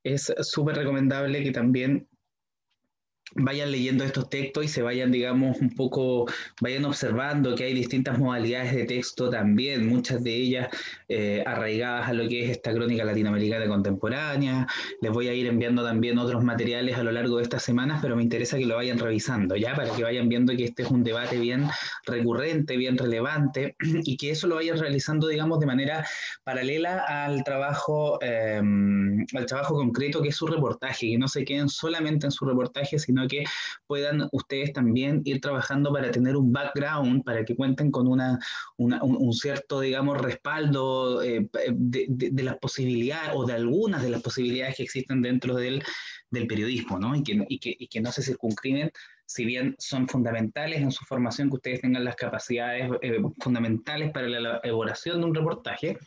es súper recomendable que también vayan leyendo estos textos y se vayan, digamos, un poco, vayan observando que hay distintas modalidades de texto también, muchas de ellas arraigadas a lo que es esta crónica latinoamericana contemporánea. Les voy a ir enviando también otros materiales a lo largo de estas semanas, pero me interesa que lo vayan revisando, ¿ya? Para que vayan viendo que este es un debate bien recurrente, bien relevante, y que eso lo vayan realizando, digamos, de manera paralela al trabajo concreto que es su reportaje, que no se queden solamente en su reportaje, sino que puedan ustedes también ir trabajando para tener un background, para que cuenten con un cierto, digamos, respaldo de las posibilidades o de algunas de las posibilidades que existen dentro del periodismo, ¿no? Y que no se circunscriben, si bien son fundamentales en su formación, que ustedes tengan las capacidades fundamentales para la elaboración de un reportaje,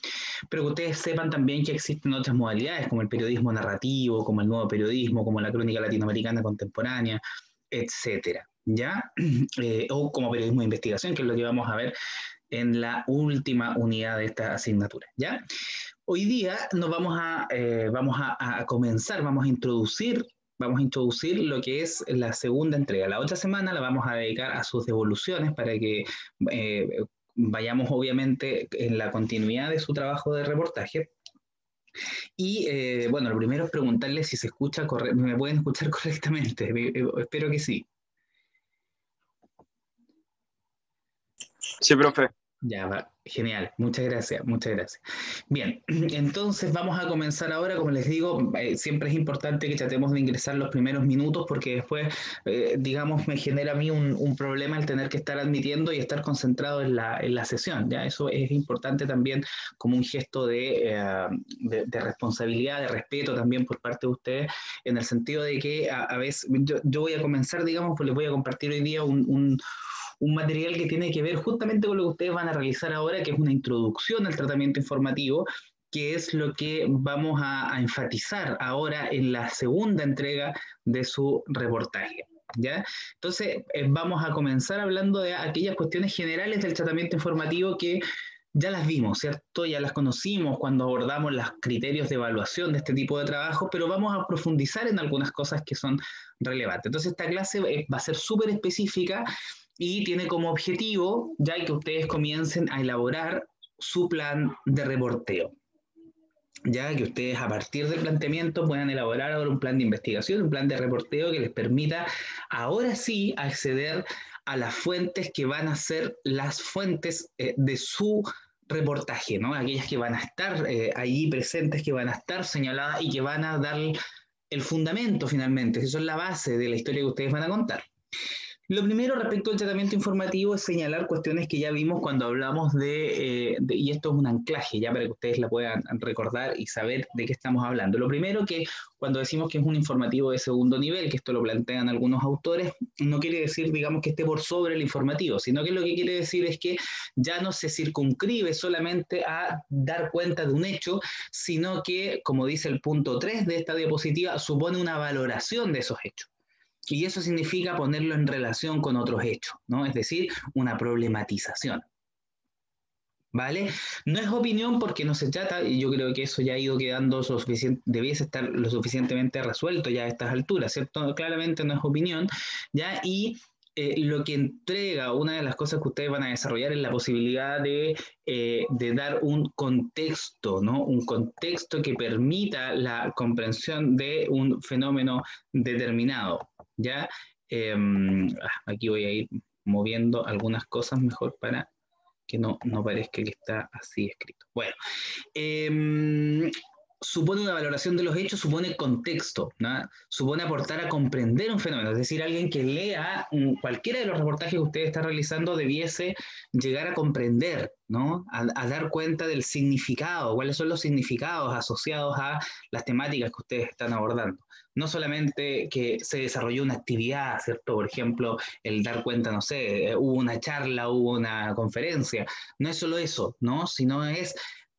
pero que ustedes sepan también que existen otras modalidades, como el periodismo narrativo, como el nuevo periodismo, como la crónica latinoamericana contemporánea, etcétera, ¿ya? O como periodismo de investigación, que es lo que vamos a ver en la última unidad de esta asignatura, ¿ya? Hoy día nos vamos a comenzar, vamos a introducir lo que es la segunda entrega. La otra semana la vamos a dedicar a sus devoluciones para que eh, vayamos obviamente en la continuidad de su trabajo de reportaje. Y bueno, lo primero es preguntarle si se escucha, me pueden escuchar correctamente. Espero que sí. Sí, profe. Ya, va. Genial, muchas gracias, muchas gracias. Bien, entonces vamos a comenzar ahora, como les digo, siempre es importante que tratemos de ingresar los primeros minutos porque después, digamos, me genera a mí un problema el tener que estar admitiendo y estar concentrado en la sesión, ¿ya? Eso es importante también como un gesto de responsabilidad, de respeto también por parte de ustedes, en el sentido de que a veces yo voy a comenzar, digamos, pues les voy a compartir hoy día un material que tiene que ver justamente con lo que ustedes van a realizar ahora, que es una introducción al tratamiento informativo, que es lo que vamos a enfatizar ahora en la segunda entrega de su reportaje. ¿Ya? Entonces, vamos a comenzar hablando de aquellas cuestiones generales del tratamiento informativo que ya las vimos, ¿cierto? Ya las conocimos cuando abordamos los criterios de evaluación de este tipo de trabajo, pero vamos a profundizar en algunas cosas que son relevantes. Entonces, esta clase va a ser súper específica y tiene como objetivo ya que ustedes comiencen a elaborar su plan de reporteo. Ya que ustedes a partir del planteamiento puedan elaborar ahora un plan de investigación, un plan de reporteo que les permita ahora sí acceder a las fuentes que van a ser las fuentes de su reportaje, ¿no? Aquellas que van a estar allí presentes, que van a estar señaladas y que van a dar el fundamento finalmente, que son la base de la historia que ustedes van a contar. Lo primero respecto al tratamiento informativo es señalar cuestiones que ya vimos cuando hablamos y esto es un anclaje ya para que ustedes la puedan recordar y saber de qué estamos hablando. Lo primero que cuando decimos que es un informativo de segundo nivel, que esto lo plantean algunos autores, no quiere decir, digamos, que esté por sobre el informativo, sino que lo que quiere decir es que ya no se circunscribe solamente a dar cuenta de un hecho, sino que, como dice el punto 3 de esta diapositiva, supone una valoración de esos hechos. Y eso significa ponerlo en relación con otros hechos, ¿no? Es decir, una problematización. ¿Vale? No es opinión porque no se trata, y yo creo que eso ya ha ido quedando debiese estar lo suficientemente resuelto ya a estas alturas, ¿cierto? Claramente no es opinión, ¿ya? Y lo que entrega, una de las cosas que ustedes van a desarrollar es la posibilidad de dar un contexto, ¿no? Un contexto que permita la comprensión de un fenómeno determinado, ¿ya? Aquí voy a ir moviendo algunas cosas mejor para que no parezca que está así escrito. Bueno, supone una valoración de los hechos, supone contexto, ¿no? Supone aportar a comprender un fenómeno, es decir, alguien que lea cualquiera de los reportajes que usted está realizando debiese llegar a comprender, ¿no? A dar cuenta del significado, cuáles son los significados asociados a las temáticas que ustedes están abordando. No solamente que se desarrolló una actividad, ¿cierto? Por ejemplo, el dar cuenta, no sé, hubo una charla, hubo una conferencia, no es solo eso, ¿no? Sino es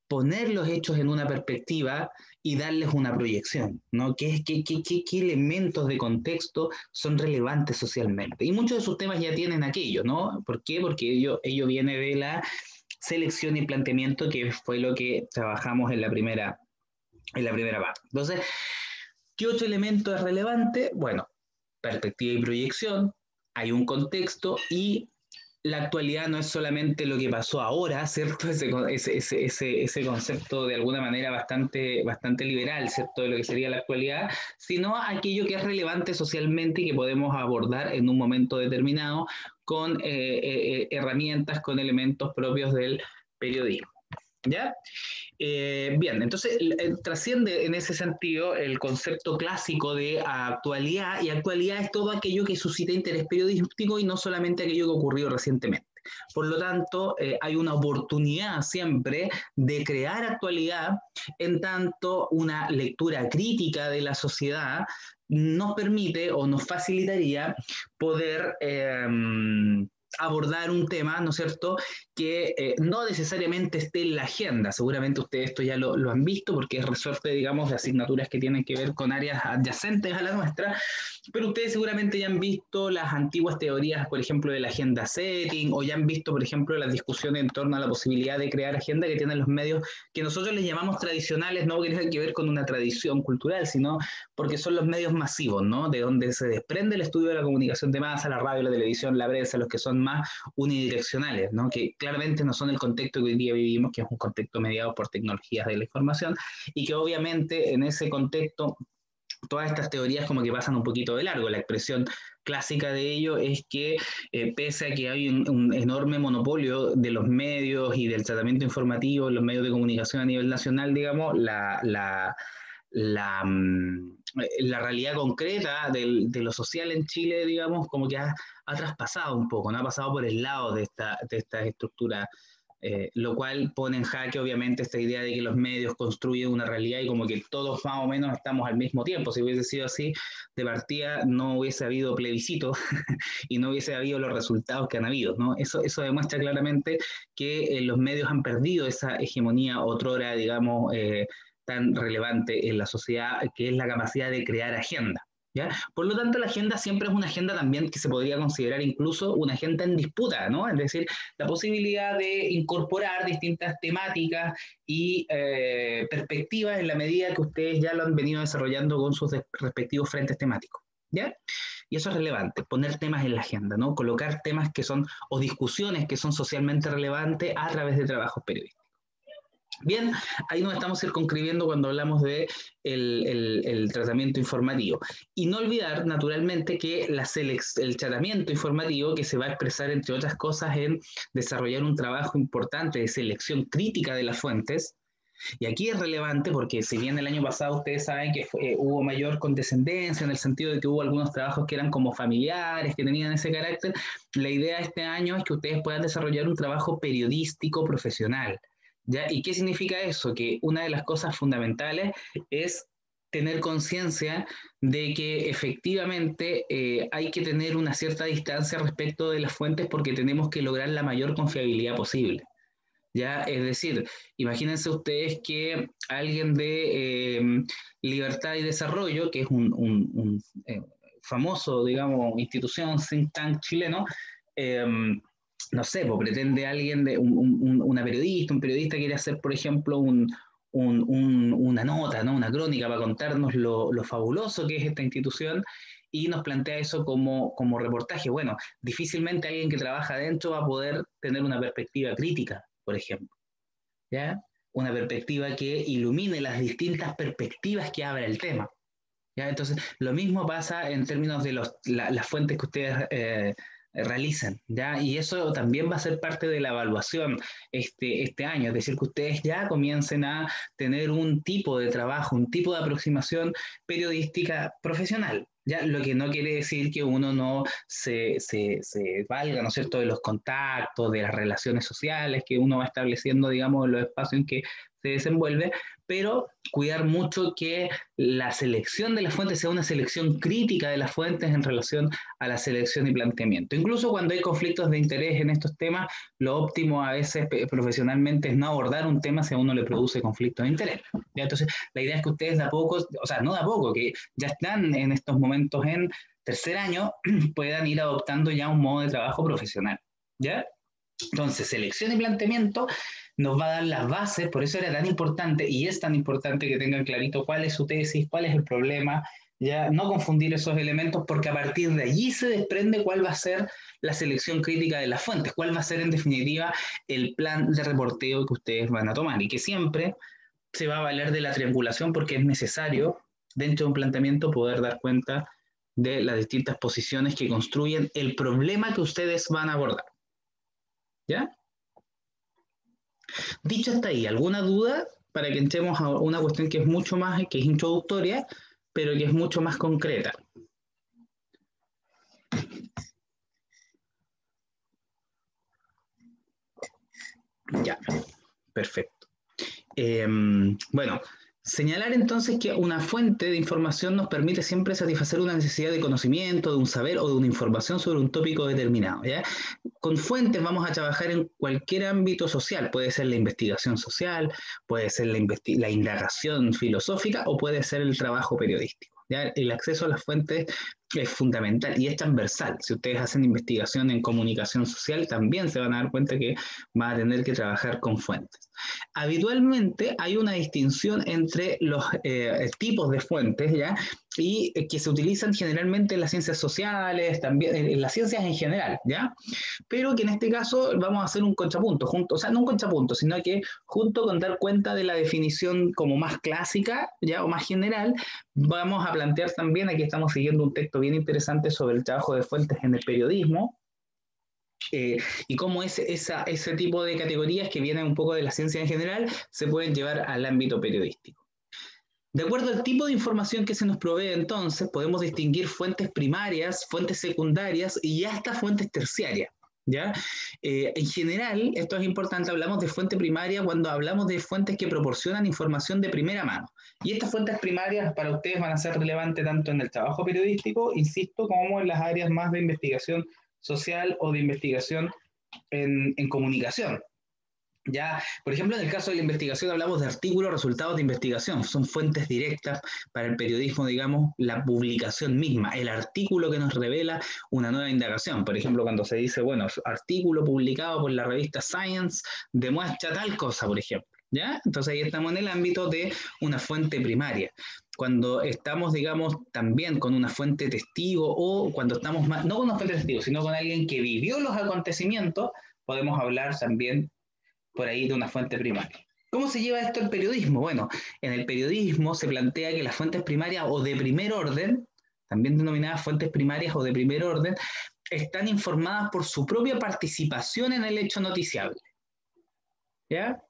poner los hechos en una perspectiva y darles una proyección, ¿no? ¿Qué elementos de contexto son relevantes socialmente? Y muchos de sus temas ya tienen aquello, ¿no? ¿Por qué? Porque ello viene de la selección y planteamiento que fue lo que trabajamos en la primera parte. Entonces, ¿Qué otro elemento es relevante? Bueno, perspectiva y proyección, hay un contexto y la actualidad no es solamente lo que pasó ahora, ¿cierto? Ese concepto de alguna manera bastante liberal, ¿cierto? De lo que sería la actualidad, sino aquello que es relevante socialmente y que podemos abordar en un momento determinado con herramientas, con elementos propios del periodismo. ¿Ya? Bien, entonces trasciende en ese sentido el concepto clásico de actualidad, y actualidad es todo aquello que suscita interés periodístico y no solamente aquello que ocurrió recientemente. Por lo tanto, hay una oportunidad siempre de crear actualidad, en tanto una lectura crítica de la sociedad nos permite o nos facilitaría poder abordar un tema, ¿no es cierto?, que no necesariamente esté en la agenda. Seguramente ustedes esto ya lo han visto porque es resorte, digamos, de asignaturas que tienen que ver con áreas adyacentes a la nuestra, pero ustedes seguramente ya han visto las antiguas teorías, por ejemplo, de la agenda setting, o ya han visto, por ejemplo, las discusiones en torno a la posibilidad de crear agenda que tienen los medios que nosotros les llamamos tradicionales, no que tienen que ver con una tradición cultural, sino porque son los medios masivos, ¿no? De donde se desprende el estudio de la comunicación de masa, la radio, la televisión, la prensa, los que son más unidireccionales, ¿no? Que claramente no son el contexto que hoy día vivimos, que es un contexto mediado por tecnologías de la información, y que obviamente en ese contexto todas estas teorías como que pasan un poquito de largo. La expresión clásica de ello es que pese a que hay un enorme monopolio de los medios y del tratamiento informativo, los medios de comunicación a nivel nacional, digamos, la realidad concreta de lo social en Chile, digamos, como que ha traspasado un poco, no ha pasado por el lado de esta estructura, lo cual pone en jaque obviamente esta idea de que los medios construyen una realidad y como que todos más o menos estamos al mismo tiempo. Si hubiese sido así, de partida no hubiese habido plebiscito y no hubiese habido los resultados que han habido, ¿no? Eso demuestra claramente que los medios han perdido esa hegemonía otrora, digamos, tan relevante en la sociedad, que es la capacidad de crear agenda. ¿Ya? Por lo tanto, la agenda siempre es una agenda también que se podría considerar incluso una agenda en disputa, ¿no? Es decir, la posibilidad de incorporar distintas temáticas y perspectivas en la medida que ustedes ya lo han venido desarrollando con sus respectivos frentes temáticos. ¿Ya? Y eso es relevante, poner temas en la agenda, ¿no? Colocar temas que son, o discusiones que son socialmente relevantes a través de trabajos periodísticos. Bien, ahí nos estamos circunscribiendo cuando hablamos de el tratamiento informativo. Y no olvidar, naturalmente, que el tratamiento informativo que se va a expresar, entre otras cosas, en desarrollar un trabajo importante de selección crítica de las fuentes. Y aquí es relevante porque si bien el año pasado ustedes saben que hubo mayor condescendencia en el sentido de que hubo algunos trabajos que eran como familiares, que tenían ese carácter, la idea de este año es que ustedes puedan desarrollar un trabajo periodístico profesional. ¿Ya? ¿Y qué significa eso? Que una de las cosas fundamentales es tener conciencia de que efectivamente hay que tener una cierta distancia respecto de las fuentes porque tenemos que lograr la mayor confiabilidad posible. ¿Ya? Es decir, imagínense ustedes que alguien de Libertad y Desarrollo, que es famoso, digamos, institución think tank chileno, eh, no sé, pues pretende alguien, una periodista, un periodista quiere hacer, por ejemplo, una nota, ¿no? Una crónica para contarnos lo fabuloso que es esta institución y nos plantea eso como reportaje. Bueno, difícilmente alguien que trabaja adentro va a poder tener una perspectiva crítica, por ejemplo, ¿ya? Una perspectiva que ilumine las distintas perspectivas que abre el tema. ¿Ya? Entonces, lo mismo pasa en términos de las fuentes que ustedes realicen, ¿ya? Y eso también va a ser parte de la evaluación este año, es decir, que ustedes ya comiencen a tener un tipo de trabajo, un tipo de aproximación periodística profesional. ¿Ya? Lo que no quiere decir que uno no se valga, ¿no es cierto?, de los contactos, de las relaciones sociales que uno va estableciendo, digamos, en los espacios en que se desenvuelve, pero cuidar mucho que la selección de las fuentes sea una selección crítica de las fuentes en relación a la selección y planteamiento. Incluso cuando hay conflictos de interés en estos temas, lo óptimo a veces profesionalmente es no abordar un tema si a uno le produce conflicto de interés. ¿Ya? Entonces, la idea es que ustedes de a poco, o sea, no de a poco, que ya están en estos momentos en tercer año, puedan ir adoptando ya un modo de trabajo profesional. ¿Ya? Entonces, selección y planteamiento nos va a dar las bases, por eso era tan importante y es tan importante que tengan clarito cuál es su tesis, cuál es el problema, ya no confundir esos elementos porque a partir de allí se desprende cuál va a ser la selección crítica de las fuentes, cuál va a ser en definitiva el plan de reporteo que ustedes van a tomar y que siempre se va a valer de la triangulación porque es necesario dentro de un planteamiento poder dar cuenta de las distintas posiciones que construyen el problema que ustedes van a abordar. ¿Ya? Dicho hasta ahí, ¿alguna duda para que entremos a una cuestión que es mucho más, que es introductoria, pero que es mucho más concreta? Ya, perfecto. Bueno, señalar entonces que una fuente de información nos permite siempre satisfacer una necesidad de conocimiento, de un saber o de una información sobre un tópico determinado, ¿ya? Con fuentes vamos a trabajar en cualquier ámbito social, puede ser la investigación social, puede ser la indagación filosófica o puede ser el trabajo periodístico, ¿ya? El acceso a las fuentes es fundamental y es transversal. Si ustedes hacen investigación en comunicación social, también se van a dar cuenta que van a tener que trabajar con fuentes. Habitualmente hay una distinción entre los tipos de fuentes, ¿ya? Y que se utilizan generalmente en las ciencias sociales, también en las ciencias en general, ¿ya? Pero que en este caso vamos a hacer un contrapunto, junto, o sea, no un contrapunto, sino que junto con dar cuenta de la definición como más clásica, ¿ya? O más general, vamos a plantear también, aquí estamos siguiendo un texto bien interesante sobre el trabajo de fuentes en el periodismo, y cómo ese tipo de categorías que vienen un poco de la ciencia en general se pueden llevar al ámbito periodístico. De acuerdo al tipo de información que se nos provee entonces, podemos distinguir fuentes primarias, fuentes secundarias y hasta fuentes terciarias. ¿Ya? En general, esto es importante, hablamos de fuente primaria cuando hablamos de fuentes que proporcionan información de primera mano. Y estas fuentes primarias para ustedes van a ser relevantes tanto en el trabajo periodístico, insisto, como en las áreas más de investigación social o de investigación en comunicación. Ya, por ejemplo, en el caso de la investigación hablamos de artículos, resultados de investigación, son fuentes directas para el periodismo, digamos, la publicación misma, el artículo que nos revela una nueva indagación. Por ejemplo, cuando se dice, bueno, artículo publicado por la revista Science demuestra tal cosa, por ejemplo. ¿Ya? Entonces ahí estamos en el ámbito de una fuente primaria. Cuando estamos, digamos, también con una fuente testigo o cuando estamos más, no con una fuente testigo, sino con alguien que vivió los acontecimientos, podemos hablar también por ahí de una fuente primaria. ¿Cómo se lleva esto al periodismo? Bueno, en el periodismo se plantea que las fuentes primarias o de primer orden, también denominadas fuentes primarias o de primer orden, están informadas por su propia participación en el hecho noticiable. ¿Ya?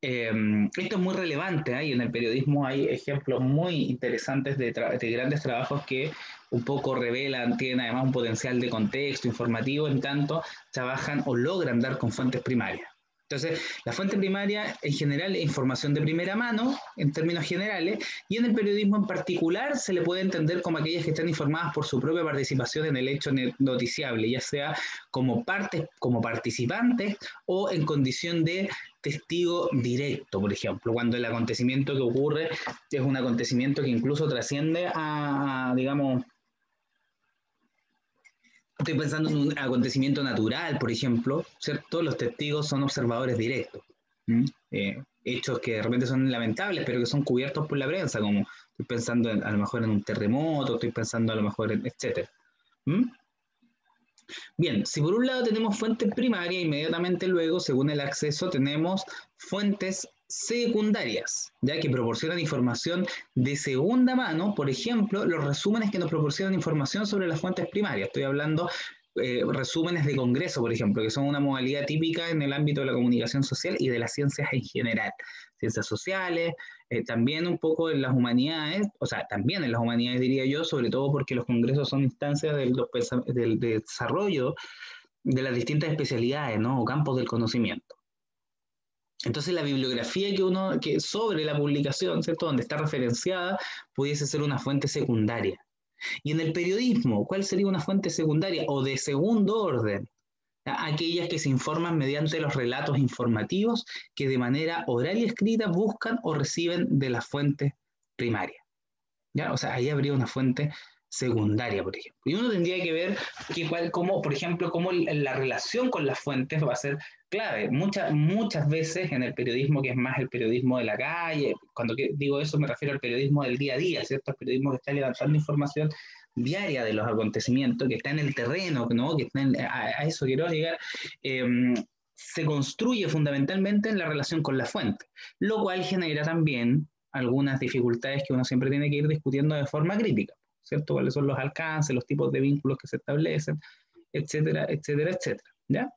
Esto es muy relevante, ¿eh? Y en el periodismo hay ejemplos muy interesantes de grandes trabajos que un poco revelan, tienen además un potencial de contexto informativo, en tanto trabajan o logran dar con fuentes primarias. Entonces, la fuente primaria en general es información de primera mano, en términos generales, y en el periodismo en particular se le puede entender como aquellas que están informadas por su propia participación en el hecho noticiable, ya sea como participantes o en condición de testigo directo, por ejemplo, cuando el acontecimiento que ocurre es un acontecimiento que incluso trasciende digamos, estoy pensando en un acontecimiento natural, por ejemplo, ¿cierto? Los testigos son observadores directos. Hechos que de repente son lamentables, pero que son cubiertos por la prensa, como estoy pensando a lo mejor en un terremoto, estoy pensando a lo mejor en etcétera. Bien, si por un lado tenemos fuentes primarias, inmediatamente luego, según el acceso, tenemos fuentes secundarias, ya que proporcionan información de segunda mano, por ejemplo, los resúmenes que nos proporcionan información sobre las fuentes primarias. Estoy hablando resúmenes de congreso, por ejemplo, que son una modalidad típica en el ámbito de la comunicación social y de las ciencias en general. Ciencias sociales, también un poco en las humanidades, o sea, también en las humanidades diría yo, sobre todo porque los congresos son instancias del desarrollo de las distintas especialidades, ¿no? O campos del conocimiento. Entonces la bibliografía que sobre la publicación, ¿cierto? Donde está referenciada, pudiese ser una fuente secundaria. Y en el periodismo, ¿cuál sería una fuente secundaria o de segundo orden? Aquellas que se informan mediante los relatos informativos que de manera oral y escrita buscan o reciben de las fuentes primarias. ¿Ya? O sea, ahí habría una fuente secundaria, por ejemplo. Y uno tendría que ver cómo, por ejemplo, cómo la relación con las fuentes va a ser clave. Muchas veces en el periodismo, que es más el periodismo de la calle, cuando digo eso me refiero al periodismo del día a día, ¿cierto? El periodismo que está levantando información diaria de los acontecimientos, que está en el terreno, ¿no? Que está a eso quiero llegar. Eh, se construye fundamentalmente en la relación con la fuente, lo cual genera también algunas dificultades que uno siempre tiene que ir discutiendo de forma crítica, ¿cierto? ¿Cuáles son los alcances, los tipos de vínculos que se establecen, etcétera, etcétera, etcétera, ¿ya?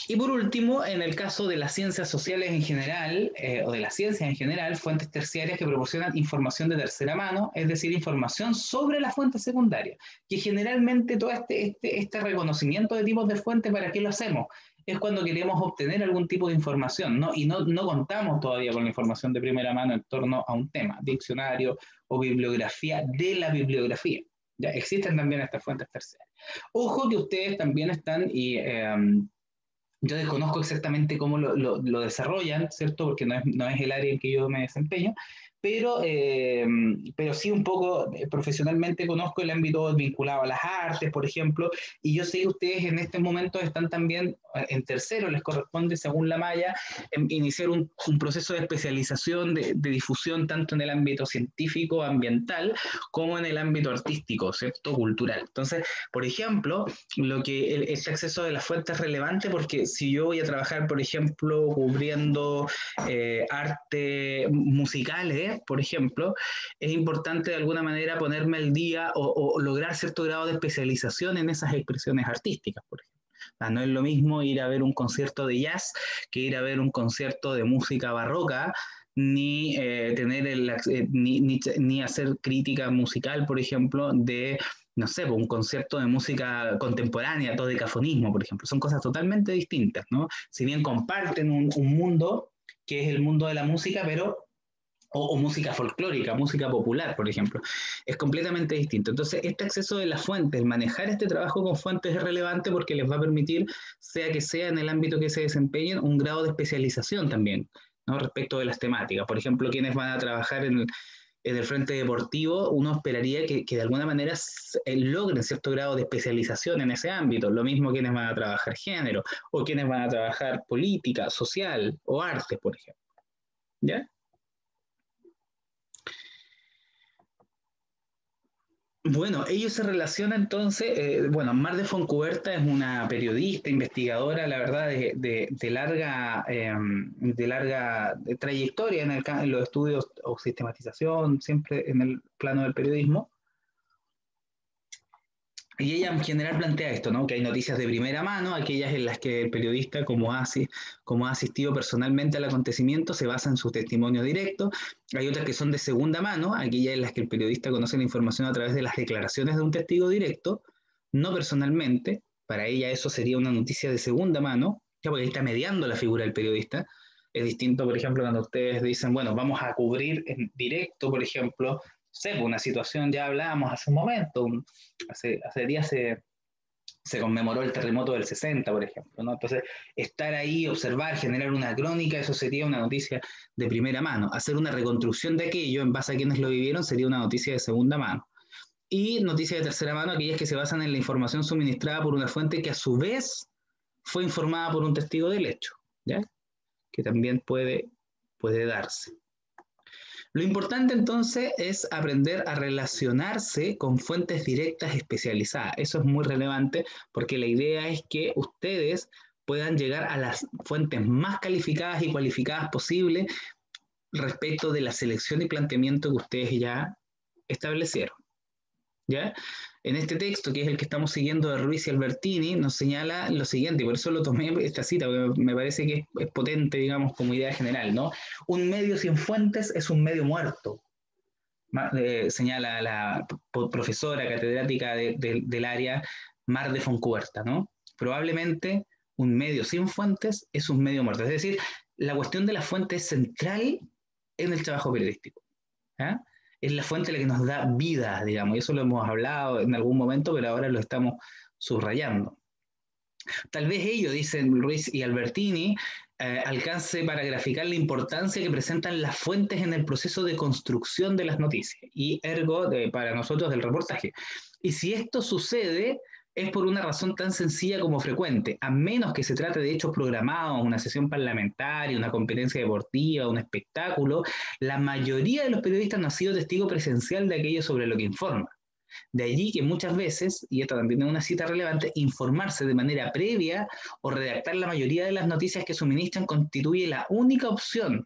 Y por último, en el caso de las ciencias sociales en general, o de las ciencias en general, fuentes terciarias que proporcionan información de tercera mano, es decir, información sobre la fuente secundaria, que generalmente todo este reconocimiento de tipos de fuentes, ¿para qué lo hacemos? Es cuando queremos obtener algún tipo de información, ¿no? Y no contamos todavía con la información de primera mano en torno a un tema, diccionario o bibliografía de la bibliografía. ¿Ya? Existen también estas fuentes terciarias. Ojo que ustedes también están, y yo desconozco exactamente cómo lo desarrollan, ¿cierto? Porque no es el área en que yo me desempeño, pero sí un poco profesionalmente conozco el ámbito vinculado a las artes, por ejemplo, y yo sé que ustedes en este momento están también en tercero, les corresponde, según la malla, iniciar un proceso de especialización, de difusión, tanto en el ámbito científico, ambiental, como en el ámbito artístico, ¿cierto? Cultural. Entonces, por ejemplo, este acceso de la fuente es relevante porque si yo voy a trabajar, por ejemplo, cubriendo arte musicales, por ejemplo, es importante de alguna manera ponerme al día o lograr cierto grado de especialización en esas expresiones artísticas, por ejemplo. No es lo mismo ir a ver un concierto de jazz que ir a ver un concierto de música barroca, ni tener ni hacer crítica musical, por ejemplo, de no sé, un concierto de música contemporánea, dodecafonismo, por ejemplo. Son cosas totalmente distintas, ¿no? Si bien comparten un mundo, que es el mundo de la música, pero o música folclórica, música popular, por ejemplo, es completamente distinto. Entonces, este acceso de las fuentes, manejar este trabajo con fuentes es relevante porque les va a permitir, sea que sea en el ámbito que se desempeñen, un grado de especialización también, ¿no? Respecto de las temáticas. Por ejemplo, quienes van a trabajar en el frente deportivo, uno esperaría que de alguna manera logren cierto grado de especialización en ese ámbito. Lo mismo quienes van a trabajar género, o quienes van a trabajar política, social o arte, por ejemplo. ¿Ya? Bueno, ellos se relacionan entonces, bueno, Mar de Foncuberta es una periodista, investigadora, la verdad, de larga trayectoria en los estudios o sistematización, siempre en el plano del periodismo. Y ella en general plantea esto, ¿no? Que hay noticias de primera mano, aquellas en las que el periodista, como ha asistido personalmente al acontecimiento, se basa en su testimonio directo. Hay otras que son de segunda mano, aquellas en las que el periodista conoce la información a través de las declaraciones de un testigo directo, no personalmente. Para ella eso sería una noticia de segunda mano, ya porque ahí está mediando la figura del periodista. Es distinto, por ejemplo, cuando ustedes dicen, bueno, vamos a cubrir en directo, por ejemplo, sé, una situación, ya hablábamos hace un momento, hace días se conmemoró el terremoto del 60, por ejemplo, ¿no? Entonces, estar ahí, observar, generar una crónica, eso sería una noticia de primera mano. Hacer una reconstrucción de aquello en base a quienes lo vivieron sería una noticia de segunda mano. Y noticias de tercera mano, aquellas que se basan en la información suministrada por una fuente que a su vez fue informada por un testigo del hecho, ¿ya? Que también puede darse. Lo importante entonces es aprender a relacionarse con fuentes directas especializadas. Eso es muy relevante porque la idea es que ustedes puedan llegar a las fuentes más calificadas y cualificadas posibles respecto de la selección y planteamiento que ustedes ya establecieron. ¿Ya? En este texto, que es el que estamos siguiendo de Ruiz y Albertini, nos señala lo siguiente, y por eso lo tomé esta cita, porque me parece que es potente, digamos, como idea general, ¿no? Un medio sin fuentes es un medio muerto, señala la profesora catedrática del área Mar de Foncuberta, ¿no? Probablemente un medio sin fuentes es un medio muerto. Es decir, la cuestión de la fuente es central en el trabajo periodístico. ¿Eh? Es la fuente la que nos da vida, digamos, y eso lo hemos hablado en algún momento, pero ahora lo estamos subrayando. Tal vez ello, dicen Ruiz y Albertini, alcance para graficar la importancia que presentan las fuentes en el proceso de construcción de las noticias y ergo para nosotros del reportaje. Y si esto sucede, es por una razón tan sencilla como frecuente, a menos que se trate de hechos programados, una sesión parlamentaria, una competencia deportiva, un espectáculo, la mayoría de los periodistas no ha sido testigo presencial de aquello sobre lo que informa. De allí que muchas veces, y esto también es una cita relevante, informarse de manera previa o redactar la mayoría de las noticias que suministran constituye la única opción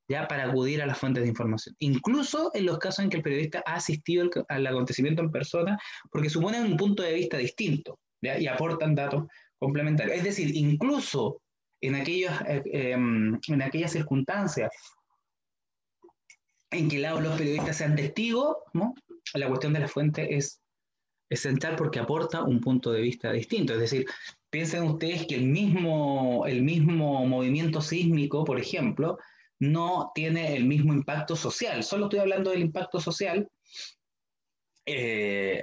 ya para acudir a las fuentes de información. Incluso en los casos en que el periodista ha asistido al acontecimiento en persona, porque suponen un punto de vista distinto, ¿ya? Y aportan datos complementarios. Es decir, incluso en aquellas circunstancias en que los periodistas sean testigos, ¿no? La cuestión de la fuente es central porque aporta un punto de vista distinto. Es decir, piensen ustedes que el mismo movimiento sísmico, por ejemplo, no tiene el mismo impacto social. Solo estoy hablando del impacto social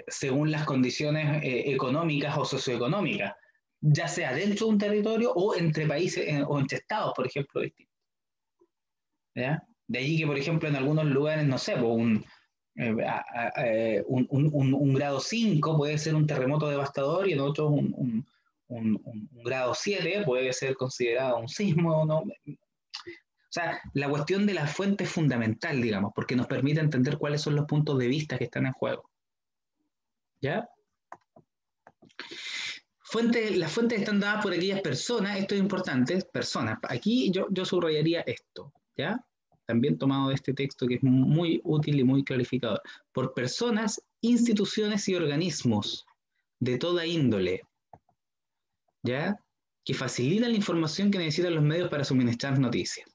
según las condiciones económicas o socioeconómicas, ya sea dentro de un territorio o entre países o entre estados, por ejemplo, distintos. ¿Ya? De allí que, por ejemplo, en algunos lugares, no sé, un grado 5 puede ser un terremoto devastador y en otros un grado 7 puede ser considerado un sismo, ¿no? O sea, la cuestión de la fuente es fundamental, digamos, porque nos permite entender cuáles son los puntos de vista que están en juego. ¿Ya? Las fuentes están dadas por aquellas personas, esto es importante, personas. Aquí yo subrayaría esto, ¿ya? También tomado de este texto que es muy útil y muy clarificador. Por personas, instituciones y organismos de toda índole, ¿ya? Que facilitan la información que necesitan los medios para suministrar noticias.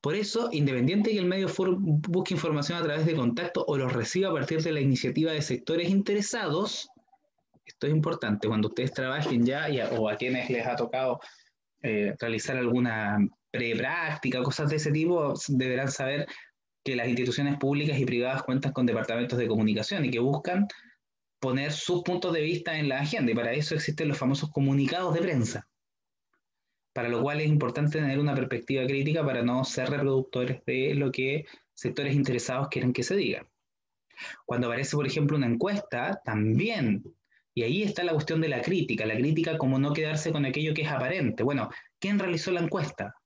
Por eso, independiente de que el medio busque información a través de contacto o los reciba a partir de la iniciativa de sectores interesados, esto es importante, cuando ustedes trabajen ya o a quienes les ha tocado realizar alguna prepráctica, cosas de ese tipo, deberán saber que las instituciones públicas y privadas cuentan con departamentos de comunicación y que buscan poner sus puntos de vista en la agenda. Y para eso existen los famosos comunicados de prensa, para lo cual es importante tener una perspectiva crítica para no ser reproductores de lo que sectores interesados quieren que se diga. Cuando aparece, por ejemplo, una encuesta, también, y ahí está la cuestión de la crítica como no quedarse con aquello que es aparente. Bueno, ¿quién realizó la encuesta?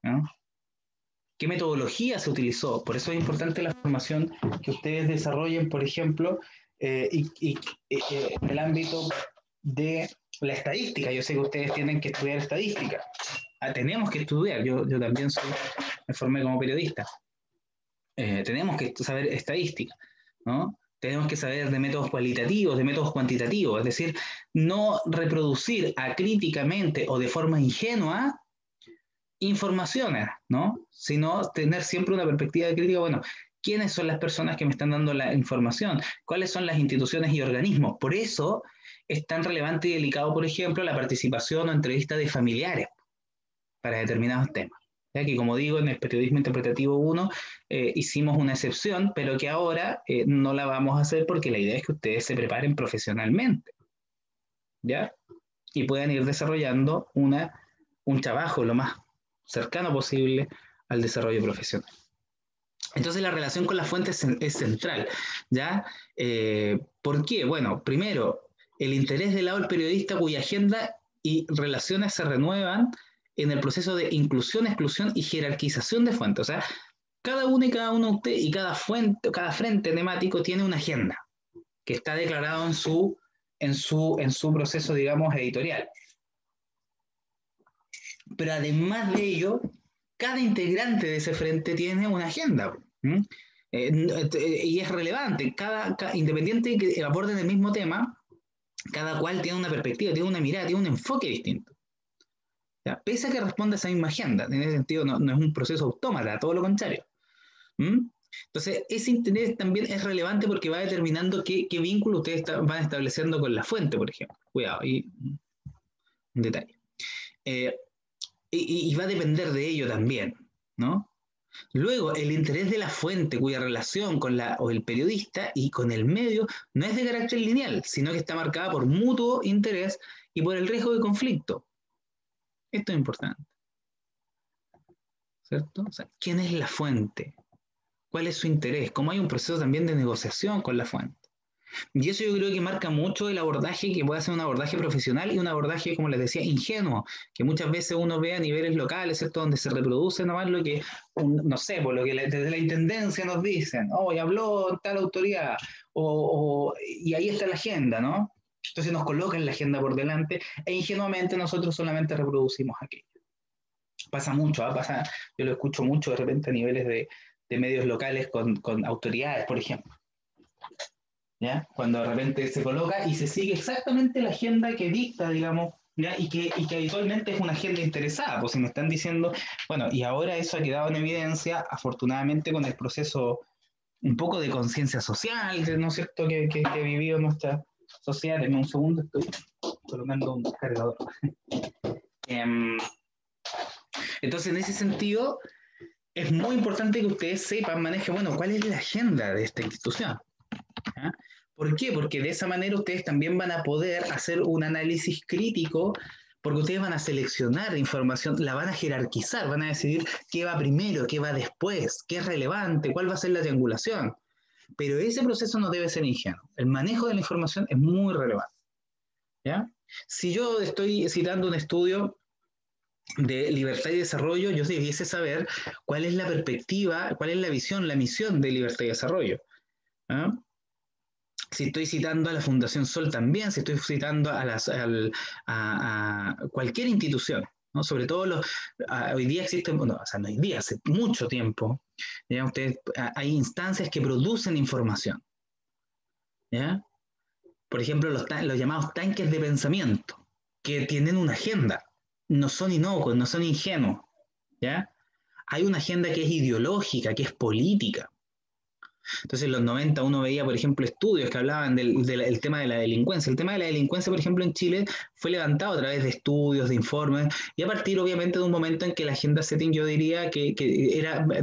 ¿No? ¿Qué metodología se utilizó? Por eso es importante la formación que ustedes desarrollen, por ejemplo, en el ámbito de la estadística. Yo sé que ustedes tienen que estudiar estadística. Tenemos que estudiar, yo también me formé como periodista. Tenemos que saber estadística, ¿no? Tenemos que saber de métodos cualitativos, de métodos cuantitativos, es decir, no reproducir acríticamente o de forma ingenua informaciones, ¿no? Sino tener siempre una perspectiva de crítica, bueno, ¿quiénes son las personas que me están dando la información? ¿Cuáles son las instituciones y organismos? Por eso es tan relevante y delicado, por ejemplo, la participación o entrevista de familiares para determinados temas. Ya que, como digo, en el periodismo interpretativo 1 hicimos una excepción, pero que ahora no la vamos a hacer porque la idea es que ustedes se preparen profesionalmente, ¿ya? Y puedan ir desarrollando un trabajo lo más cercano posible al desarrollo profesional. Entonces la relación con las fuentes es central, ¿ya? ¿Por qué? Bueno, primero, el interés del lado del periodista cuya agenda y relaciones se renuevan en el proceso de inclusión, exclusión y jerarquización de fuentes. O sea, cada uno y cada uno de ustedes y cada fuente, cada frente temático tiene una agenda que está declarado en su proceso, digamos, editorial. Pero además de ello, cada integrante de ese frente tiene una agenda. Y es relevante, independiente de que aborden el mismo tema, cada cual tiene una perspectiva, tiene una mirada, tiene un enfoque distinto. ¿Ya? Pese a que responde a esa misma agenda, en ese sentido no es un proceso autómata, todo lo contrario. Entonces, ese interés también es relevante porque va determinando qué vínculo ustedes van estableciendo con la fuente, por ejemplo. Cuidado, y un detalle. Y va a depender de ello también, ¿no? Luego, el interés de la fuente cuya relación con o el periodista y con el medio no es de carácter lineal, sino que está marcada por mutuo interés y por el riesgo de conflicto. Esto es importante, ¿cierto? O sea, ¿quién es la fuente? ¿Cuál es su interés? ¿Cómo hay un proceso también de negociación con la fuente? Y eso yo creo que marca mucho el abordaje, que puede ser un abordaje profesional y un abordaje, como les decía, ingenuo, que muchas veces uno ve a niveles locales, ¿cierto? Donde se reproduce nomás lo que, no sé, por lo que desde la intendencia nos dicen, oh, ya habló tal autoridad, y ahí está la agenda, ¿no? Entonces nos colocan la agenda por delante e ingenuamente nosotros solamente reproducimos aquello. Pasa mucho, ¿eh? Pasa, yo lo escucho mucho de repente a niveles de medios locales con autoridades, por ejemplo. ¿Ya? Cuando de repente se coloca y se sigue exactamente la agenda que dicta, digamos, ¿ya? Y que habitualmente es una agenda interesada, pues si me están diciendo, bueno, y ahora eso ha quedado en evidencia, afortunadamente con el proceso un poco de conciencia social, ¿no es cierto?, que ha vivido nuestra sociedad. En un segundo estoy colocando un cargador. Em, entonces, en ese sentido, es muy importante que ustedes sepan, manejen, bueno, cuál es la agenda de esta institución. ¿Ah? ¿Por qué? Porque de esa manera ustedes también van a poder hacer un análisis crítico, porque ustedes van a seleccionar información, la van a jerarquizar, van a decidir qué va primero, qué va después, qué es relevante, cuál va a ser la triangulación. Pero ese proceso no debe ser ingenuo. El manejo de la información es muy relevante. ¿Ya? Si yo estoy citando un estudio de libertad y desarrollo, yo debiese saber cuál es la perspectiva, cuál es la visión, la misión de libertad y desarrollo. ¿Ah? Si estoy citando a la Fundación Sol también, si estoy citando a cualquier institución, ¿no? Sobre todo hoy día existen, bueno, o sea, no hoy día, hace mucho tiempo, ¿ya? Hay instancias que producen información, ¿ya? Por ejemplo, los llamados tanques de pensamiento, que tienen una agenda, no son inocuos, no son ingenuos, ¿ya? Hay una agenda que es ideológica, que es política. Entonces, en los 90 uno veía, por ejemplo, estudios que hablaban del tema de la delincuencia. El tema de la delincuencia, por ejemplo, en Chile fue levantado a través de estudios, de informes, y a partir, obviamente, de un momento en que la agenda setting, yo diría que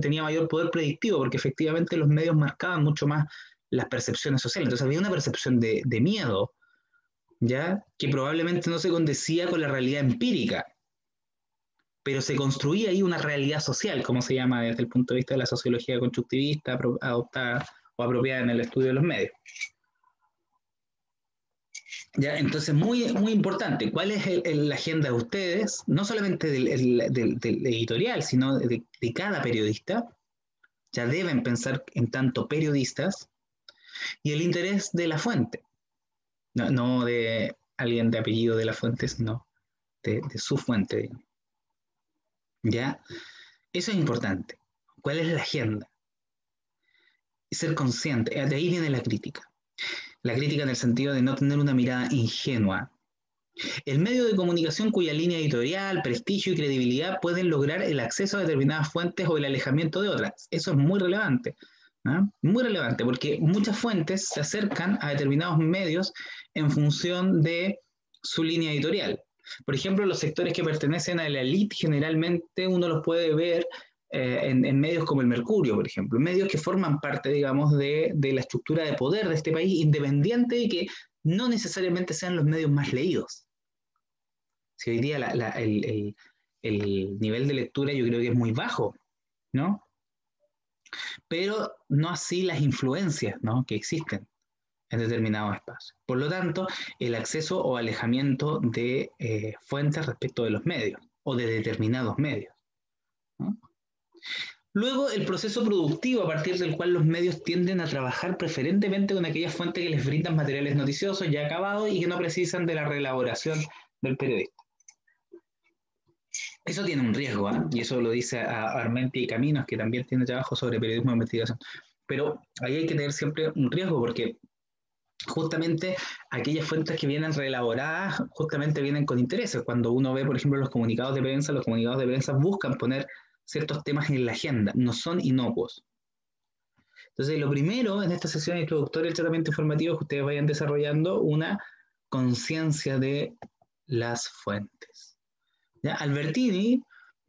tenía mayor poder predictivo, porque efectivamente los medios marcaban mucho más las percepciones sociales. Entonces, había una percepción de miedo, ¿ya? Que probablemente no se condecía con la realidad empírica, pero se construía ahí una realidad social, como se llama desde el punto de vista de la sociología constructivista, adoptada o apropiada en el estudio de los medios. ¿Ya? Entonces, muy, muy importante, ¿cuál es la agenda de ustedes? No solamente del editorial, sino de cada periodista. Ya deben pensar en tanto periodistas y el interés de la fuente, no de alguien de apellido de la fuente, sino de su fuente, digamos. ¿Ya? Eso es importante. ¿Cuál es la agenda? Y ser consciente. De ahí viene la crítica. La crítica en el sentido de no tener una mirada ingenua. El medio de comunicación cuya línea editorial, prestigio y credibilidad pueden lograr el acceso a determinadas fuentes o el alejamiento de otras. Eso es muy relevante. ¿No? Muy relevante porque muchas fuentes se acercan a determinados medios en función de su línea editorial. Por ejemplo, los sectores que pertenecen a la élite generalmente uno los puede ver en medios como el Mercurio, por ejemplo, medios que forman parte, digamos, de la estructura de poder de este país, independiente de que no necesariamente sean los medios más leídos. Si hoy día el nivel de lectura yo creo que es muy bajo, ¿no? Pero no así las influencias, ¿no?, que existen en determinados espacios. Por lo tanto, el acceso o alejamiento de fuentes respecto de los medios o de determinados medios, ¿no? Luego, el proceso productivo a partir del cual los medios tienden a trabajar preferentemente con aquellas fuentes que les brindan materiales noticiosos ya acabados y que no precisan de la reelaboración del periodista. Eso tiene un riesgo, ¿eh? Y eso lo dice a Armenti Caminos, que también tiene trabajo sobre periodismo de investigación. Pero ahí hay que tener siempre un riesgo porque justamente aquellas fuentes que vienen reelaboradas justamente vienen con intereses. Cuando uno ve, por ejemplo, los comunicados de prensa buscan poner ciertos temas en la agenda, no son inocuos. Entonces, lo primero en esta sesión introductoria del tratamiento informativo es que ustedes vayan desarrollando una conciencia de las fuentes. ¿Ya? Albertini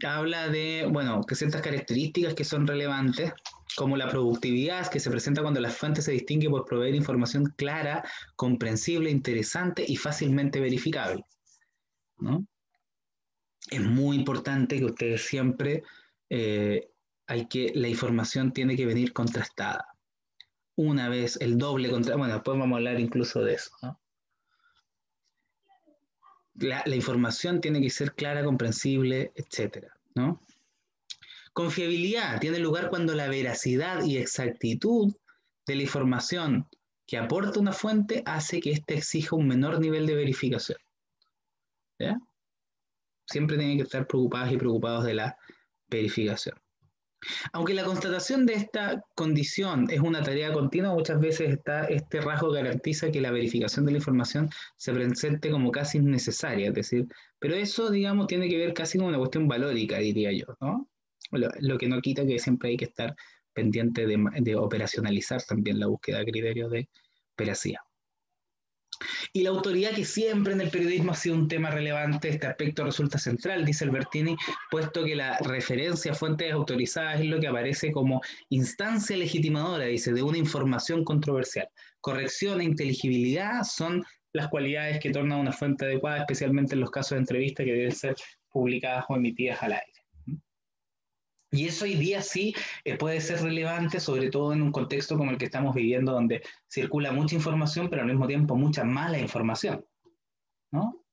habla de, bueno, que ciertas características que son relevantes, como la productividad, que se presenta cuando la fuente se distingue por proveer información clara, comprensible, interesante y fácilmente verificable, ¿no? Es muy importante que ustedes siempre, la información tiene que venir contrastada. Una vez, el doble contra, bueno, después vamos a hablar incluso de eso, ¿no? La información tiene que ser clara, comprensible, etcétera, ¿no? Confiabilidad tiene lugar cuando la veracidad y exactitud de la información que aporta una fuente hace que éste exija un menor nivel de verificación. ¿Ya? Siempre tienen que estar preocupadas y preocupados de la verificación. Aunque la constatación de esta condición es una tarea continua, muchas veces este rasgo garantiza que la verificación de la información se presente como casi innecesaria, es decir, pero eso, digamos, tiene que ver casi con una cuestión valórica, diría yo, ¿no? Lo que no quita que siempre hay que estar pendiente de operacionalizar también la búsqueda de criterios de veracidad. Y la autoridad, que siempre en el periodismo ha sido un tema relevante, este aspecto resulta central, dice Albertini, puesto que la referencia a fuentes autorizadas es lo que aparece como instancia legitimadora, dice, de una información controversial. Corrección e inteligibilidad son las cualidades que tornan una fuente adecuada, especialmente en los casos de entrevista que deben ser publicadas o emitidas al aire. Y eso hoy día sí puede ser relevante, sobre todo en un contexto como el que estamos viviendo, donde circula mucha información, pero al mismo tiempo mucha mala información, ¿no?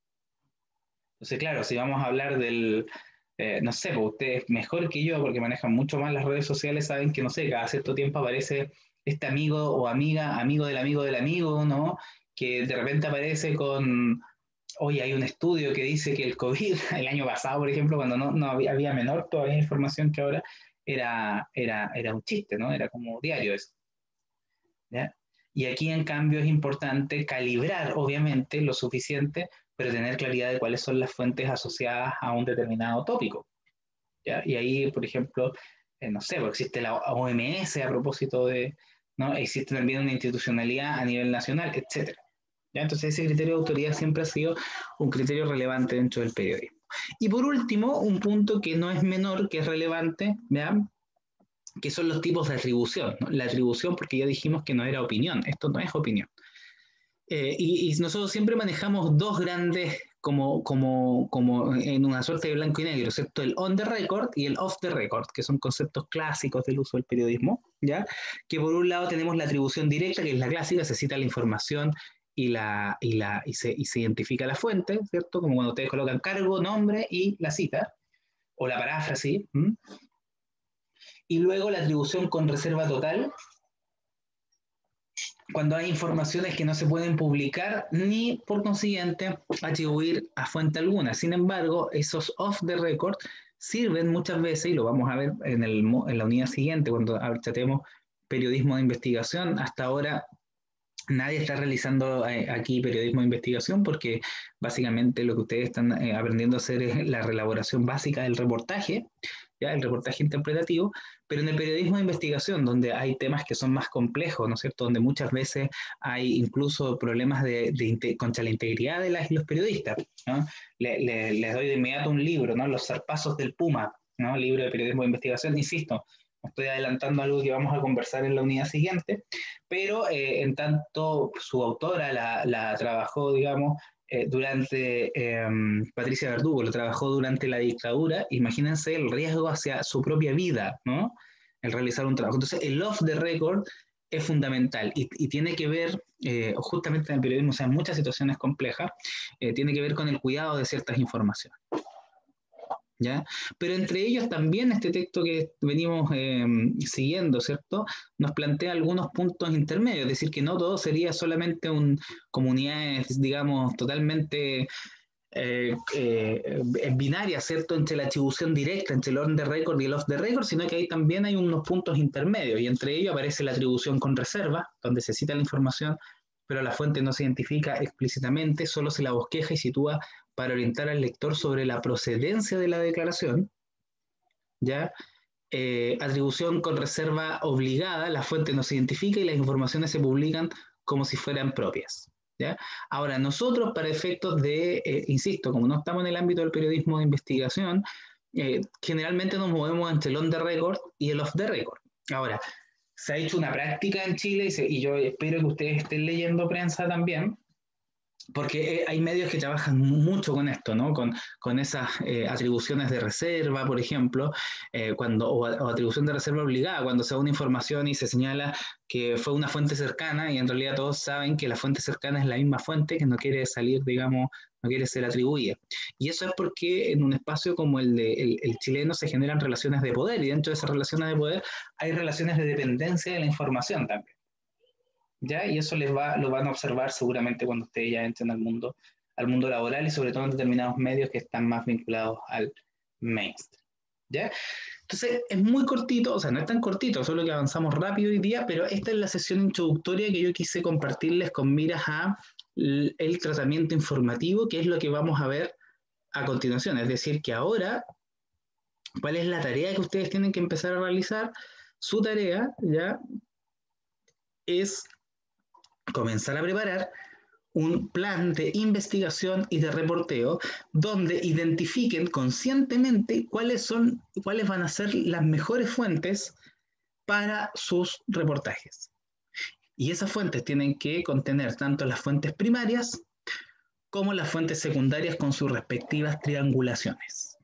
Entonces, claro, si vamos a hablar no sé, pues ustedes mejor que yo, porque manejan mucho más las redes sociales, saben que, no sé, cada cierto tiempo aparece este amigo o amiga, amigo del amigo, ¿no? Que de repente aparece con, oye, hay un estudio que dice que el COVID, el año pasado, por ejemplo, cuando no había menor todavía información que ahora, era un chiste, ¿no? Era como diario eso, ¿ya? Y aquí, en cambio, es importante calibrar, obviamente, lo suficiente, pero tener claridad de cuáles son las fuentes asociadas a un determinado tópico, ¿ya? Y ahí, por ejemplo, no sé, pues existe la OMS a propósito de, ¿no? Existe también una institucionalidad a nivel nacional, etcétera. ¿Ya? Entonces ese criterio de autoridad siempre ha sido un criterio relevante dentro del periodismo. Y por último, un punto que no es menor, que es relevante, ¿ya? Que son los tipos de atribución, ¿no? La atribución, porque ya dijimos que no era opinión, esto no es opinión. Y nosotros siempre manejamos dos grandes como en una suerte de blanco y negro, ¿cierto? El on the record y el off the record, que son conceptos clásicos del uso del periodismo, ¿ya? Que por un lado tenemos la atribución directa, que es la clásica, se cita la información y se identifica la fuente, ¿cierto? Como cuando ustedes colocan cargo, nombre y la cita, o la paráfrasis. ¿M? Y luego la atribución con reserva total, cuando hay informaciones que no se pueden publicar ni, por consiguiente, atribuir a fuente alguna. Sin embargo, esos off the record sirven muchas veces, y lo vamos a ver en la unidad siguiente, cuando tratemos periodismo de investigación. Hasta ahora nadie está realizando aquí periodismo de investigación, porque básicamente lo que ustedes están aprendiendo a hacer es la reelaboración básica del reportaje, ¿ya? El reportaje interpretativo, pero en el periodismo de investigación, donde hay temas que son más complejos, ¿no es cierto?, donde muchas veces hay incluso problemas contra la integridad de los periodistas, ¿no? Les doy de inmediato un libro, ¿no? Los zarpazos del Puma, ¿no? Libro de periodismo de investigación, insisto, estoy adelantando algo que vamos a conversar en la unidad siguiente, pero en tanto su autora la trabajó, digamos, Patricia Verdugo, lo trabajó durante la dictadura. Imagínense el riesgo hacia su propia vida, ¿no? El realizar un trabajo. Entonces, el off the record es fundamental y tiene que ver, justamente en el periodismo, o sea, en muchas situaciones complejas, tiene que ver con el cuidado de ciertas informaciones. ¿Ya? Pero entre ellos también este texto que venimos siguiendo, ¿cierto? Nos plantea algunos puntos intermedios, es decir, que no todo sería solamente comunidades, digamos, totalmente binarias, ¿cierto? Entre la atribución directa, entre el on the record y el off the record, sino que también hay unos puntos intermedios, y entre ellos aparece la atribución con reserva, donde se cita la información, pero la fuente no se identifica explícitamente, solo se la bosqueja y sitúa para orientar al lector sobre la procedencia de la declaración, ¿ya? Atribución con reserva obligada, la fuente no se identifica y las informaciones se publican como si fueran propias, ¿ya? Ahora, nosotros, para efectos de, insisto, como no estamos en el ámbito del periodismo de investigación, generalmente nos movemos entre el on the record y el off the record. Ahora, se ha hecho una práctica en Chile y yo espero que ustedes estén leyendo prensa también, porque hay medios que trabajan mucho con esto, ¿no? Con esas atribuciones de reserva, por ejemplo, o atribución de reserva obligada, cuando se da una información y se señala que fue una fuente cercana y en realidad todos saben que la fuente cercana es la misma fuente que no quiere salir, digamos, no quiere ser atribuida. Y eso es porque en un espacio como el chileno se generan relaciones de poder y dentro de esas relaciones de poder hay relaciones de dependencia de la información también. ¿Ya? Y eso lo van a observar seguramente cuando ustedes ya entren al mundo laboral y sobre todo en determinados medios que están más vinculados al mainstream. ¿Ya? Entonces, es muy cortito, o sea, no es tan cortito, solo que avanzamos rápido hoy día, pero esta es la sesión introductoria que yo quise compartirles con miras a el tratamiento informativo, que es lo que vamos a ver a continuación. Es decir, que ahora, ¿cuál es la tarea que ustedes tienen que empezar a realizar? Su tarea, ¿ya? Es comenzar a preparar un plan de investigación y de reporteo donde identifiquen conscientemente cuáles van a ser las mejores fuentes para sus reportajes. Y esas fuentes tienen que contener tanto las fuentes primarias como las fuentes secundarias con sus respectivas triangulaciones.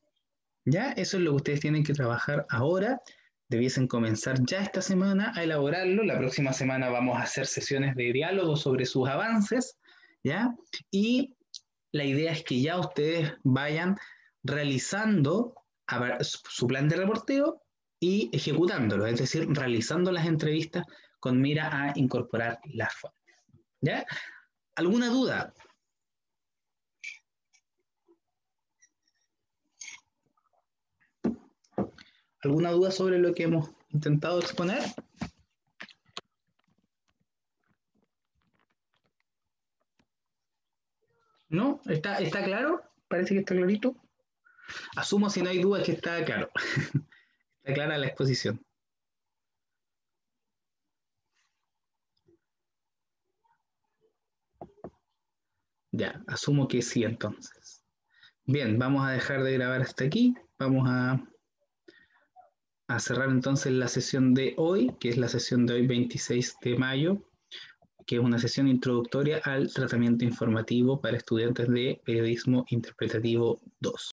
¿Ya? Eso es lo que ustedes tienen que trabajar ahora. Debiesen comenzar ya esta semana a elaborarlo. La próxima semana vamos a hacer sesiones de diálogo sobre sus avances, ¿ya? Y la idea es que ya ustedes vayan realizando su plan de reporteo y ejecutándolo, es decir, realizando las entrevistas con mira a incorporar las fuentes. ¿Ya? ¿Alguna duda? ¿Alguna duda sobre lo que hemos intentado exponer? ¿No? ¿Está claro? Parece que está clarito. Asumo si no hay dudas que está claro. Está clara la exposición. Ya, asumo que sí entonces. Bien, vamos a dejar de grabar hasta aquí. Vamos a cerrar entonces la sesión de hoy, que es la sesión de hoy 26 de mayo, que es una sesión introductoria al tratamiento informativo para estudiantes de periodismo interpretativo 2.